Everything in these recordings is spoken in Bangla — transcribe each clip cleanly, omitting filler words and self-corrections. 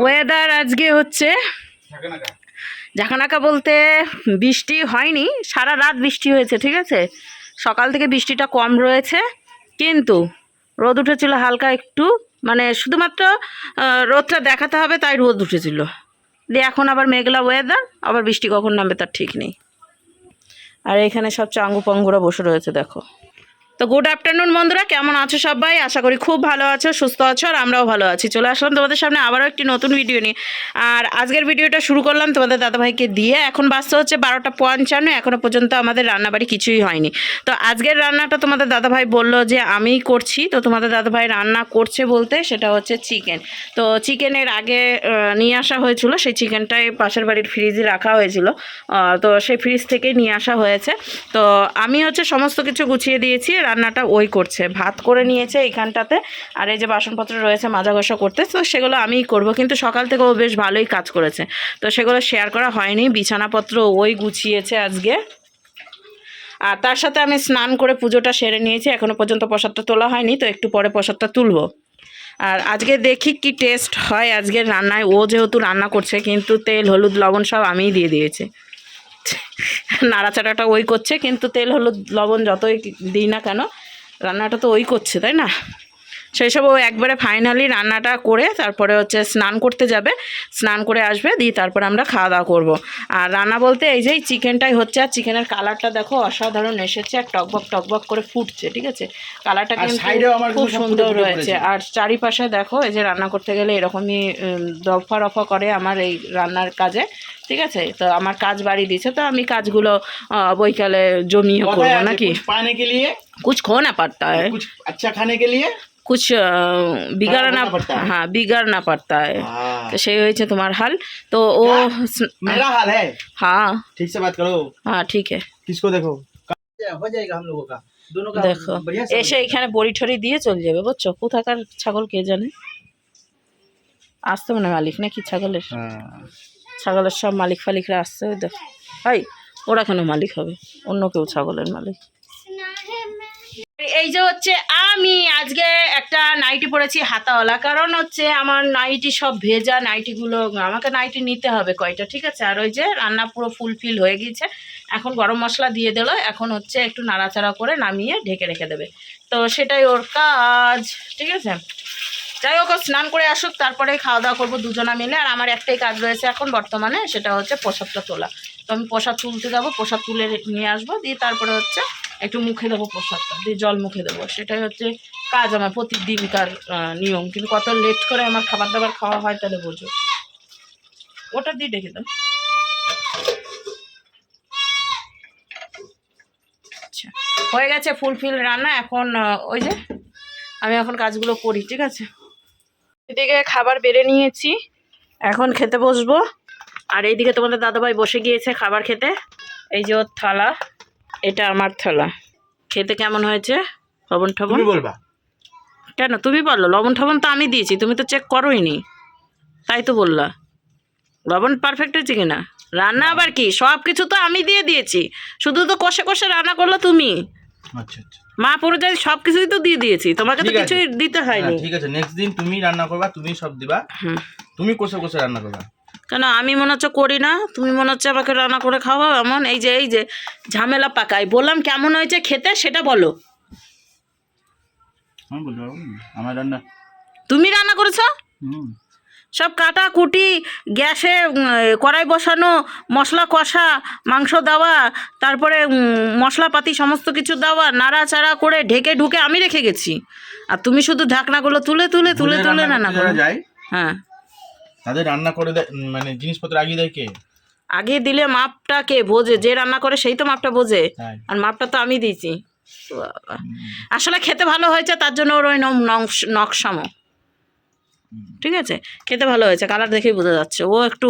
ওয়েদার আজকে হচ্ছে ঝাঁকানাকা বলতে বৃষ্টি হয়নি, সারা রাত বৃষ্টি হয়েছে, ঠিক আছে। সকাল থেকে বৃষ্টিটা কম রয়েছে, কিন্তু রোদ উঠেছিল হালকা একটু, মানে শুধুমাত্র রোদটা দেখাতে হবে তাই রোদ উঠেছিল। দিয়ে এখন আবার মেঘলা ওয়েদার, আবার বৃষ্টি কখন নামবে তার ঠিক নেই। আর এখানে সব চাঙ্গু পাঙ্গুরা বসে রয়েছে দেখো। তো গুড আফটারনুন বন্ধুরা, কেমন আছো সবাই? আশা করি খুব ভালো আছো, সুস্থ আছো, আর আমরাও ভালো আছি। চলে আসলাম তোমাদের সামনে আবারও একটি নতুন ভিডিও নিয়ে। আর আজকের ভিডিওটা শুরু করলাম তোমাদের দাদাভাইকে দিয়ে। এখন বাজতে হচ্ছে 12:55, এখনও পর্যন্ত আমাদের রান্নাবাড়ি কিছুই হয়নি। তো আজকের রান্নাটা তোমাদের দাদাভাই বললো যে আমিই করছি। তো তোমাদের দাদাভাই রান্না করছে বলতে সেটা হচ্ছে চিকেন। তো চিকেনের আগে নিয়ে আসা হয়েছিল, সেই চিকেনটাই পাশের বাড়ির ফ্রিজে রাখা হয়েছিল, তো সেই ফ্রিজ থেকেই নিয়ে আসা হয়েছে। তো আমি হচ্ছে সমস্ত কিছু গুছিয়ে দিয়েছি, রান্নাটা ওই করছে, ভাত করে নিয়েছে এইখানটাতে, আর এই যে বাসনপত্র রয়েছে মাজা ঘষা করতে, তো সেগুলো আমিই করব। কিন্তু সকাল থেকে ও বেশ ভালোই কাজ করেছে, তো সেগুলো শেয়ার করা হয়নি। বিছানাপত্র ওই গুছিয়েছে আজকে। আর তার সাথে আমি স্নান করে পুজোটা সেরে নিয়েছি, এখনও পর্যন্ত প্রসাদটা তোলা হয়নি, তো একটু পরে প্রসাদটা তুলব। আর আজকে দেখি কি টেস্ট হয় আজকের রান্নায়। ও যেহেতু রান্না করছে, কিন্তু তেল হলুদ লবণ সব আমিই দিয়ে দিয়েছি। নাড়াচাড়াটা ওই করছে, কিন্তু তেল হলুদ লবণ যতই দিই না কেন, রান্নাটা তো ওই করছে, তাই না? সেই সব ও একবারে ফাইনালি রান্নাটা করে তারপরে হচ্ছে স্নান করতে যাবে, স্নান করে আসবে, দিয়ে তারপরে আমরা খাওয়া দাওয়া করবো। আর রান্না বলতে এই যে চিকেনটাই হচ্ছে, আর চিকেনের কালারটা দেখো অসাধারণ এসেছে, আর টকবক টকবক করে ফুটছে, ঠিক আছে। কালারটা কিন্তু খুব সুন্দর রয়েছে। আর চারিপাশে দেখো, এই যে রান্না করতে গেলে এরকমই দফা রফা করে আমার এই রান্নার কাজে, ঠিক আছে। তো আমার কাজ বাড়ি দিচ্ছে, তো আমি কাজগুলো বৈকালে জমিয়ে করবো নাকি। कुछ खोना पड़ता है, कुछ अच्छा खाने के लिए कुछ बिगाड़ना, हाँ बिगाड़ना पड़ता है। तो সেই হয়েছে তোমার হাল। তো ও मेरा हाल है। हाँ ठीक से बात करो। हाँ ठीक है, किसको देखो हो जाएगा हम लोगों का दोनों का দেখো बढ़िया এসে এখানে বড়ি ঠড়ি দিয়ে চলে যাবে, বুঝছো। কোথাকার ছাগল কে জানে, আসতে মনে মালিক নাকি ছাগলের, ছাগলের সব মালিক ফালিকরা আসছে। ওই দেখো ভাই, ওরা কেন মালিক হবে, অন্য কেউ ছাগলের মালিক। এই যে হচ্ছে আমি আজকে একটা নাইটি পরেছি হাতাওয়ালা, কারণ হচ্ছে আমার নাইটি সব ভেজা, নাইটিগুলো আমাকে নাইটি নিতে হবে কয়টা, ঠিক আছে। আর ওই যে রান্না পুরো ফুলফিল হয়ে গিয়েছে, এখন গরম মশলা দিয়ে দিল, এখন হচ্ছে একটু নাড়াচাড়া করে নামিয়ে ঢেকে রেখে দেবে, তো সেটাই ওর কাজ, ঠিক আছে। যাই হোক, স্নান করে আসুক, তারপরে খাওয়া দাওয়া করবো দুজনা মিলে। আর আমার একটাই কাজ রয়েছে এখন বর্তমানে, সেটা হচ্ছে প্রসাদটা তোলা। তো আমি প্রসাদ তুলতে যাবো, প্রসাদ তুলে নিয়ে আসবো, দিয়ে তারপরে হচ্ছে একটু মুখে দেবো প্রসাদটা, দিয়ে জল মুখে দেবো, সেটাই হচ্ছে কাজ আমার প্রতিদিনকার নিয়ম। কিন্তু কত লেট করে আমার খাবার দাবার খাওয়া হয় তাহলে বোঝো। ওটা দিয়ে ডেকে দাও। আচ্ছা, হয়ে গেছে ফুলফিল রান্না। এখন ওই যে আমি এখন কাজগুলো করি, ঠিক আছে। এদিকে খাবার বেড়ে নিয়েছি, এখন খেতে বসবো। আর এইদিকে তোমাদের দাদাভাই বসে গিয়েছে খাবার খেতে। এই যে ওর থালা, এটা আমার থালা। খেতে কেমন হয়েছে? লবণ ঠবণ বলবা কেন? তুমি বললো লবণ ঠবণ তো আমি দিয়েছি, তুমি তো চেক করোইনি, তাই তো বললা লবণ পারফেক্ট হয়েছে কিনা। রান্না আবার কি, সব কিছু তো আমি দিয়ে দিয়েছি, শুধু তো কষে কষে রান্না করলো তুমি। আচ্ছা আচ্ছা, মা পরিচয় সব কিছুই তো দিয়ে দিয়েছি, তোমাকে তো কিছুই দিতে হয়নি। ঠিক আছে, নেক্সট দিন তুমি রান্না করবা, তুমি সব দিবা, তুমি কষে কষে রান্না করবা। কেন আমি মনে হচ্ছে করি না, তুমি মনে হচ্ছে আমাকে রান্না করে খাওয়াও এমন। এই যে ঝামেলা পাকাই, বললাম কেমন হয়েছে খেতে সেটা বলো। আমার রান্না তুমি রান্না করেছো, সব কাটা কুটি, গ্যাসে কড়াই বসানো, মশলা কষা, মাংস দেওয়া, তারপরে মশলাপাতি সমস্ত কিছু দেওয়া, নাড়াচাড়া করে ঢেকে ঢুকে আমি রেখে গেছি, আর তুমি শুধু ঢাকনাগুলো তুলে তুলে তুলে তুলে রান্না করো। হ্যাঁ, তাদের রান্না করে মানে জিনিসপত্র আগিয়ে দেয় কে? আগে দিলে মাপটা কে বোঝে? যে রান্না করে সেই তো মাপটা বোঝে, আর মাপটা তো আমি দিয়েছি। আসলে খেতে ভালো হয়েছে, তার জন্য ওর ওই নকশামো, ঠিক আছে। খেতে ভালো হয়েছে, কালার দেখেই বোঝা যাচ্ছে। ও একটু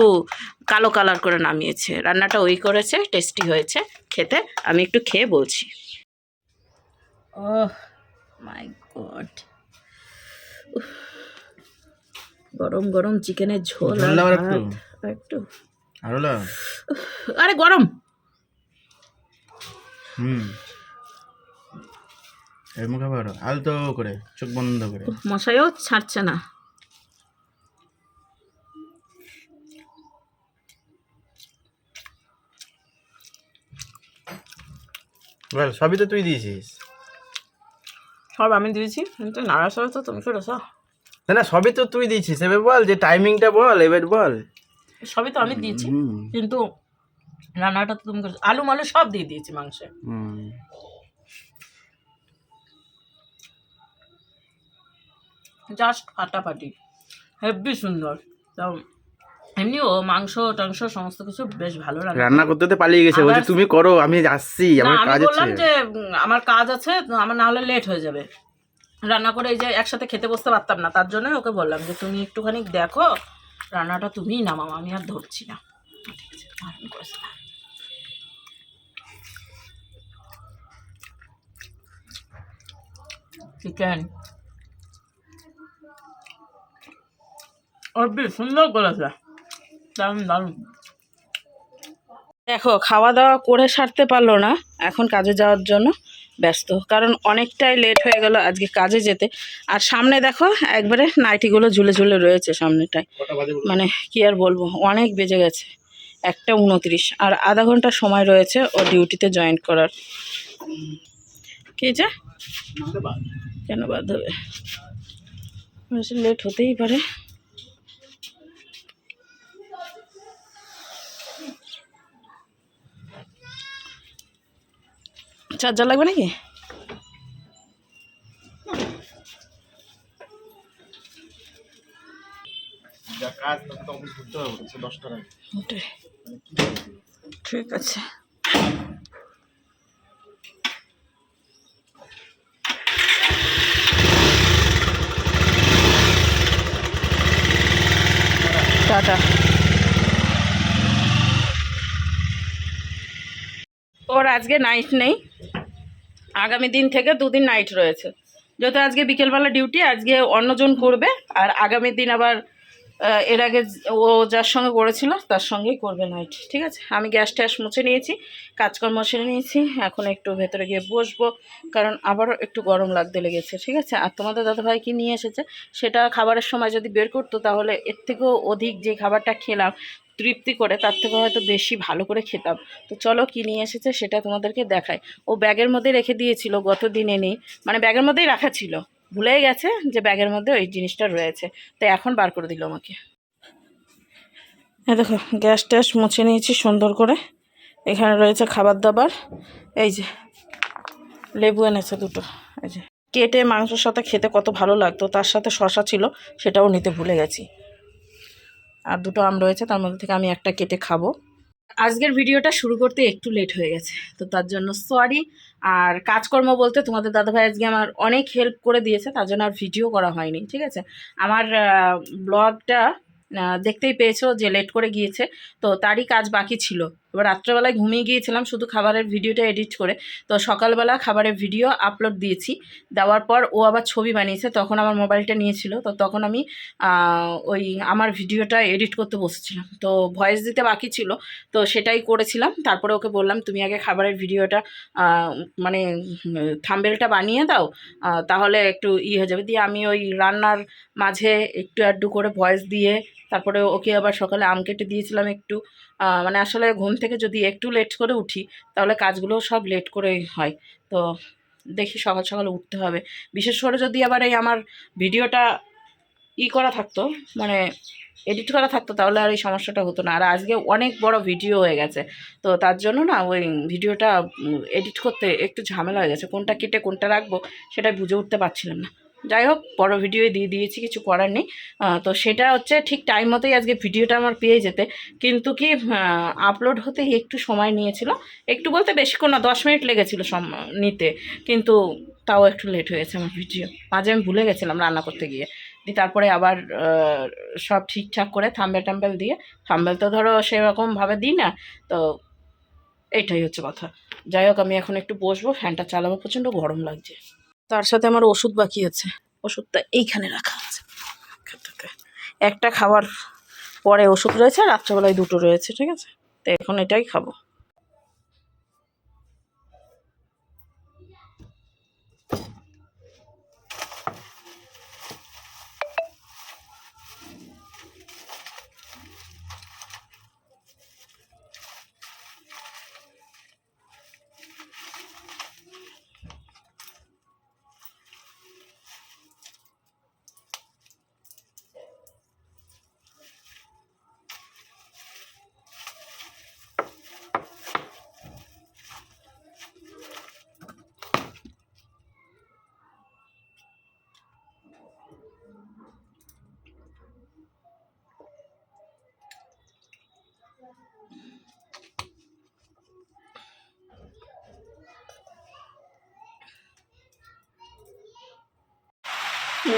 কালো কালার করে নামিয়েছে, রান্নাটা ওই করেছে, টেস্টি হয়েছে খেতে। আমি একটু খেয়ে বলছি। ওহ মাই গড, গরম গরম চিকেনের ঝোল একটু আরে গরম। এর মুখে আলতো করে চোখ বন্ধ করে, মশাইও ছাড়ছে না। বল, সবই তো তুই দিয়েছিস। সব আমি দিয়েছি, কিন্তু নাড়াচাড়া তো তুমি করেছো। না না, সবই তো তুই দিয়েছিস, এবার বল যে টাইমিংটা বল, এবার বল। সবই তো আমি দিয়েছি, কিন্তু রান্নাটা তো তুমি করেছো। আলু মালু সব দিয়ে দিয়েছি মাংসে। জাস্ট ফাটাফাটি, হেভি সুন্দর। তাও এমনিও মাংস টাংস সমস্ত কিছু বেশ ভালো রান্না করতে তো পালিয়ে গেছে, বলছে তুমি করো, আমি আসছি, না, আমার আমি কাজ আছে। বললাম যে আমার কাজ আছে, আমার না হলে লেট হয়ে যাবে। রান্না করে এই যে একসাথে খেতে বসতে পারতাম না, তার জন্য ওকে বললাম যে তুমি একটুখানি দেখো, রান্নাটা তুমিই নামাও, আমি আর ধরছি না। ঠিক আছে, দারুণ করেছে। চিকেন ওর বেশ সুন্দর করেছে, দারুণ দারুণ। দেখো, খাওয়া দাওয়া করে সারতে পারলো না, এখন কাজে যাওয়ার জন্য ব্যস্ত, কারণ অনেকটাই লেট হয়ে গেল আজকে কাজে যেতে। আর সামনে দেখো একবারে নাইটিগুলো ঝুলে ঝুলে রয়েছে সামনেটায়, মানে কি আর বলবো, অনেক বেজে গেছে 1:29, আর আধা ঘন্টা সময় রয়েছে ও ডিউটিতে জয়েন করার। কি যে কেন বাদ হবে, লেট হতেই পারে। চার্জার লাগবে নাকি? ঠিক আছে। টাটা। ওর আজকে নাইট নেই, আগামী দিন থেকে 2 দিন নাইট রয়েছে। যেহেতু আজকে বিকেলবেলা ডিউটি, আজকে অন্যজন করবে, আর আগামী দিন আবার এর আগে ও যার সঙ্গে করেছিল তার সঙ্গেই করবে নাইট। ঠিক আছে, আমি গ্যাস ট্যাস মুছে নিয়েছি, কাজকর্ম সেরে নিয়েছি, এখন একটু ভেতরে গিয়ে বসবো, কারণ আবারও একটু গরম লাগতে লেগেছে। ঠিক আছে, আর তোমাদের দাদাভাই কি নিয়ে এসেছে সেটা খাবারের সময় যদি বের করতো, তাহলে এর থেকেও অধিক যে খাবারটা খেলাম তৃপ্তি করে, তার থেকে হয়তো বেশি ভালো করে খেতাম। তো চলো কি নিয়ে এসেছে সেটা তোমাদেরকে দেখাই। ও ব্যাগের মধ্যে রেখে দিয়েছিল, গত দিনে নেই, মানে ব্যাগের মধ্যেই রাখা ছিল, ভুলেই গেছে যে ব্যাগের মধ্যে ওই জিনিসটা রয়েছে, তাই এখন বার করে দিল আমাকে। দেখো, গ্যাস ট্যাস মুছে নিয়েছি সুন্দর করে, এখানে রয়েছে খাবার দাবার, এই যে লেবু এনেছে 2টো, এই যে কেটে মাংসের সাথে খেতে কত ভালো লাগতো, তার সাথে শশা ছিল, সেটাও নিতে ভুলে গেছি। আর 2টো আম রয়েছে, তার মধ্যে থেকে আমি একটা কেটে খাবো। আজকের ভিডিওটা শুরু করতে একটু লেট হয়ে গেছে, তো তার জন্য সরি। আর কাজকর্ম বলতে তোমাদের দাদাভাই আজকে আমার অনেক হেল্প করে দিয়েছে, তার জন্য আর ভিডিও করা হয়নি। ঠিক আছে, আমার ব্লগটা দেখতেই পেয়েছো যে লেট করে গিয়েছে, তো তারই কাজ বাকি ছিল। এবার রাত্রেবেলায় ঘুমিয়ে গিয়েছিলাম শুধু খাবারের ভিডিওটা এডিট করে, তো সকালবেলা খাবারের ভিডিও আপলোড দিয়েছি, দেওয়ার পর ও আবার ছবি বানিয়েছে, তখন আমার মোবাইলটা নিয়েছিল, তো তখন আমি ওই আমার ভিডিওটা এডিট করতে বসেছিলাম, তো ভয়েস দিতে বাকি ছিল, তো সেটাই করেছিলাম। তারপরে ওকে বললাম তুমি আগে খাবারের ভিডিওটা মানে থাম্বনেলটা বানিয়ে দাও, তাহলে একটু হয়ে যাবে। দিয়ে আমি ওই রান্নার মাঝে একটু আধটু করে ভয়েস দিয়ে, তারপরে ওকে আবার সকালে আম কেটে দিয়েছিলাম একটু। মানে আসলে ঘুম থেকে যদি একটু লেট করে উঠি, তাহলে কাজগুলোও সব লেট করেই হয়। তো দেখি সকাল সকাল উঠতে হবে, বিশেষ করে যদি আবার এই আমার ভিডিওটা করা থাকতো, মানে এডিট করা থাকতো, তাহলে আর এই সমস্যাটা হতো না। আর আজকে অনেক বড় ভিডিও হয়ে গেছে, তো তার জন্য না ওই ভিডিওটা এডিট করতে একটু ঝামেলা হয়ে গেছে, কোনটা কেটে কোনটা রাখবো সেটা বুঝে উঠতে পারছিলাম না। যাই হোক, বড় ভিডিও দিয়ে দিয়েছি, কিছু করার নেই। তো সেটা হচ্ছে ঠিক টাইম মতোই আজকে ভিডিওটা আমার পেয়ে যেতে, কিন্তু কি আপলোড হতে একটু সময় নিয়েছিল, একটু বলতে বেশিক্ষণ না, 10 মিনিট লেগেছিলো নিতে, কিন্তু তাও একটু লেট হয়েছে আমার ভিডিও। মাঝে আমি ভুলে গেছিলাম রান্না করতে গিয়ে, দিয়ে তারপরে আবার সব ঠিকঠাক করে থাম্বেল টাম্বেল দিয়ে, থাম্বেল তো ধরো সেরকমভাবে দিই না, তো এইটাই হচ্ছে কথা। যাই হোক, আমি এখন একটু বসবো, ফ্যানটা চালাবো, প্রচণ্ড গরম লাগছে। তার সাথে আমার ওষুধ বাকি আছে, ওষুধটা এইখানে রাখা আছে, একটা খাবার পরে ওষুধ রয়েছে, আর রাত্রেবেলায় 2টো রয়েছে। ঠিক আছে, তো এখন এটাই খাবো।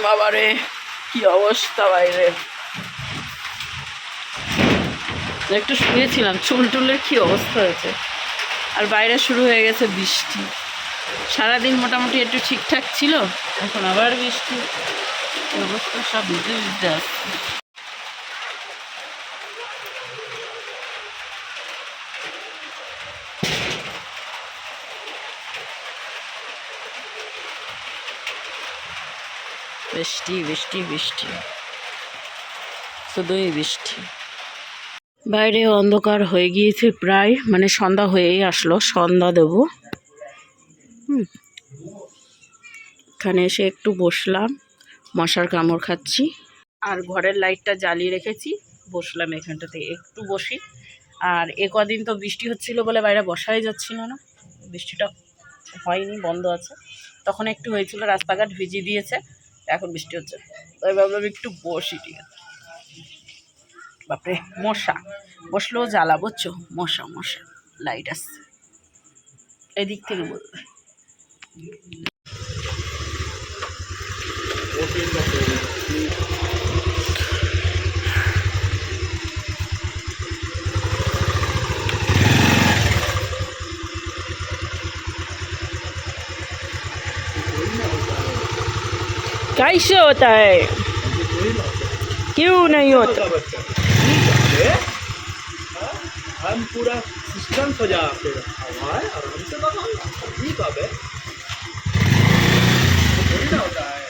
বাবারে কি অবস্থা বাইরে, একটু শুয়েছিলাম, চুল টুলের কি অবস্থা হয়েছে। আর বাইরে শুরু হয়ে গেছে বৃষ্টি। সারাদিন মোটামুটি একটু ঠিকঠাক ছিল, এখন আবার বৃষ্টি, এই অবস্থা সব ভিজে ভিজে আসছে। বৃষ্টি বৃষ্টি বৃষ্টি, শুধুই বৃষ্টি। বাইরে অন্ধকার হয়ে গিয়েছে প্রায়, মানে সন্ধ্যা হয়েই আসলো, সন্ধ্যা দেব। এখানে এসে একটু বসলাম, মশার কামড় খাচ্ছি, আর ঘরের লাইটটা জ্বালিয়ে রেখেছি, বসলাম এখানটাতে একটু বসি। আর এ কদিন তো বৃষ্টি হচ্ছিল বলে বাইরে বসাই যাচ্ছিল না, বৃষ্টিটা হয়নি, বন্ধ আছে। তখন একটু হয়েছিল, রাস্তাঘাট ভিজিয়ে দিয়েছে, এখন বৃষ্টি হচ্ছে, তাই ভাবলাম একটু বসি। ঠিক আছে, বাপরে মশা, বসলেও জ্বালা, বুঝছো, মশা মশা। লাইট আসছে এদিক থেকে বলবে। कैसे होता है, क्यों नहीं होता? हम पूरा सिस्टम सजा के रखा हुआ है, आराम से बनाना ठीक है, थोड़ी ना होता है।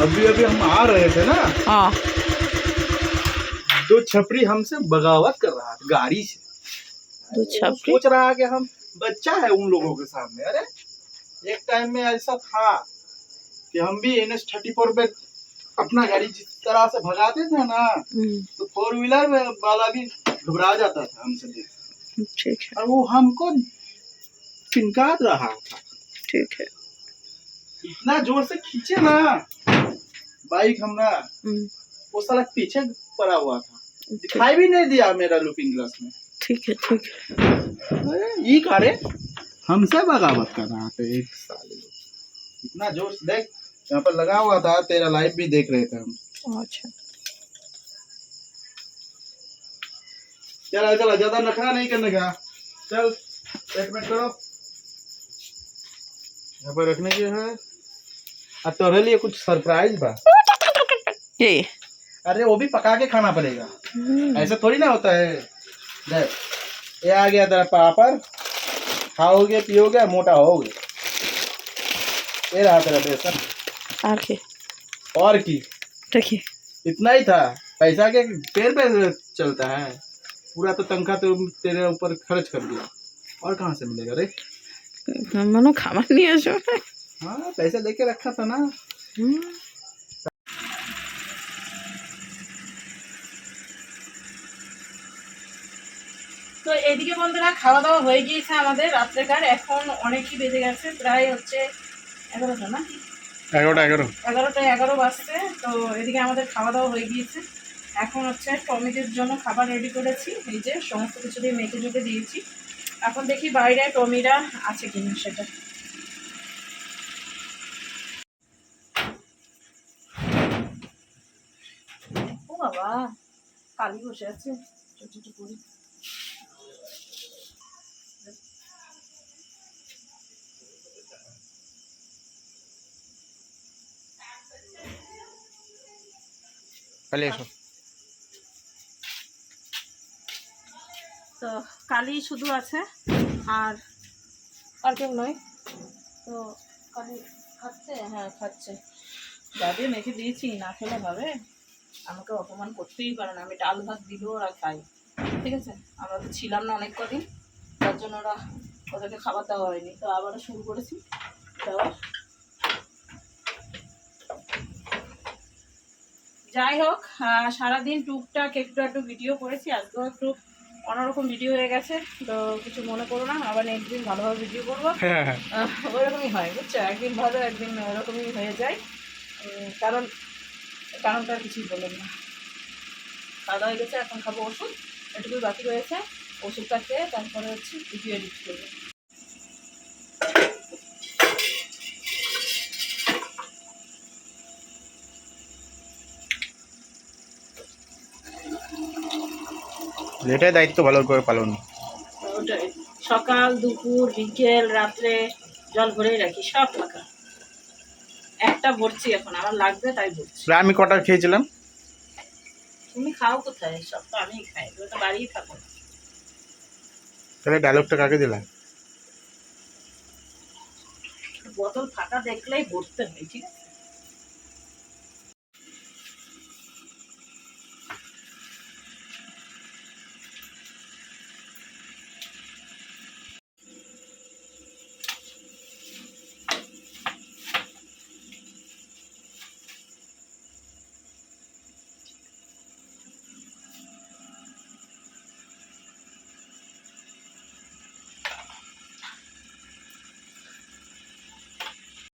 अभी अभी हम आ रहे थे ना, हाँ, दो छपरी हमसे बगावत कर रहा था गाड़ी से। दो वो छपरी? सोच रहा कि हम बच्चा है उन लोगों के सामने। अरे एक टाइम में ऐसा था कि हम भी NH-34 पे अपना गाड़ी जिस तरह से भगाते थे ना, तो 4 व्हीलर में वाला भी घबरा जाता था हमसे देख। ठीक है और वो हमको चिनका रहा था, ठीक है। इतना जोर से खींचे ना बाइक हमारा, वो साला पीछे पड़ा हुआ था, दिखाई भी नहीं दिया मेरा लुकिंग ग्लास में। ठीक है ठीक है। अरे ये कारे हमसे बगावत कर रहा था एक साले लोग। इतना जोर से देख, यहाँ पर लगा हुआ था, तेरा लाइव भी देख रहे थे हम। अच्छा, चल चल, ज्यादा नखरा नहीं करने का, चल ट्रीटमेंट करो। यहाँ पर रखने के है। अब तुम्हारे लिए कुछ सरप्राइज बा। ये अरे वो भी पका के खाना पड़ेगा, ऐसा थोड़ी ना होता है। देख, ये आ गया तेरा पापड़, खाओगे पियोगे मोटा होगे। ये रहा तेरा बेसन, आके और की देखिए, इतना ही था। पैसा के पेड़ पे चलता है, पूरा तो तनख्वाह तो तेरे ऊपर खर्च कर दिया, और कहाँ से मिलेगा रे? मनो खावा नहीं है जो। हाँ, पैसा लेके रखा था ना। তো এদিকে বন্ধুরা খাওয়া দাওয়া হয়ে গিয়েছে আমাদের রাত্রেকার, এখন অনেকই বেজে গেছে, প্রায় হচ্ছে 11টা না, 11টা বাজছে। তো এদিকে আমাদের খাওয়া দাওয়া হয়ে গিয়েছে, এখন হচ্ছে টমিদের জন্য খাবার রেডি করেছি, এই যে সমস্ত কিছু দিয়ে মেখে ঝুঁকে দিয়েছি। এখন দেখি বাইরে টমিরা আছে কিনা সেটা। ও বাবা, কালি বসে আছে, ছোট ছোট করি। তো কালি শুধু আছে, আর কেউ নয়। তো কালি খাচ্ছে, হ্যাঁ খাচ্ছে, যা দিয়ে মেখে দিয়েছি, না খেলে হবে, আমাকে অপমান করতেই পারে না। আমি ডাল ভাত দিলেও ওরা খাই, ঠিক আছে। আমরা তো ছিলাম না অনেক কদিন, তার জন্য ওদেরকে খাবার দেওয়া হয়নি, তো আবারও শুরু করেছি দেওয়া। যাই হোক, সারাদিন টুকটাক একটু একটু ভিডিও করেছি, আজকেও একটু অন্যরকম ভিডিও হয়ে গেছে, তো কিছু মনে করো না, আবার নেক্সট দিন ভালোভাবে ভিডিও করবো। ওইরকমই হয়, বুঝছো, একদিন ভালো একদিন ওরকমই হয়ে যায়, কারণটা কিছুই বললাম না। খাওয়া হয়ে গেছে, এখন খাবো ওষুধ, এটুকু বাকি রয়েছে, ওষুধটা খেয়ে তারপরে হচ্ছে ভিডিও এডিট করবো। এটাই দায়িত্ব ভালো করে পালন। ওটাই, সকাল দুপুর বিকেল রাত্রে জল ভরেই রাখি, সব ফাঁকা। একটা ভরছি এখন, আমার লাগবে তাই ভরছি। আমি কটা খেয়েছিলাম? তুমি খাও কোথায়? সব তো আমিই খাই, তুমি তো বাড়িই থাকো না। তাহলে ডায়লগটা কাকে দিলাম? বোতল ফাঁকা দেখলেই ভরতে হয়, ঠিক আছে।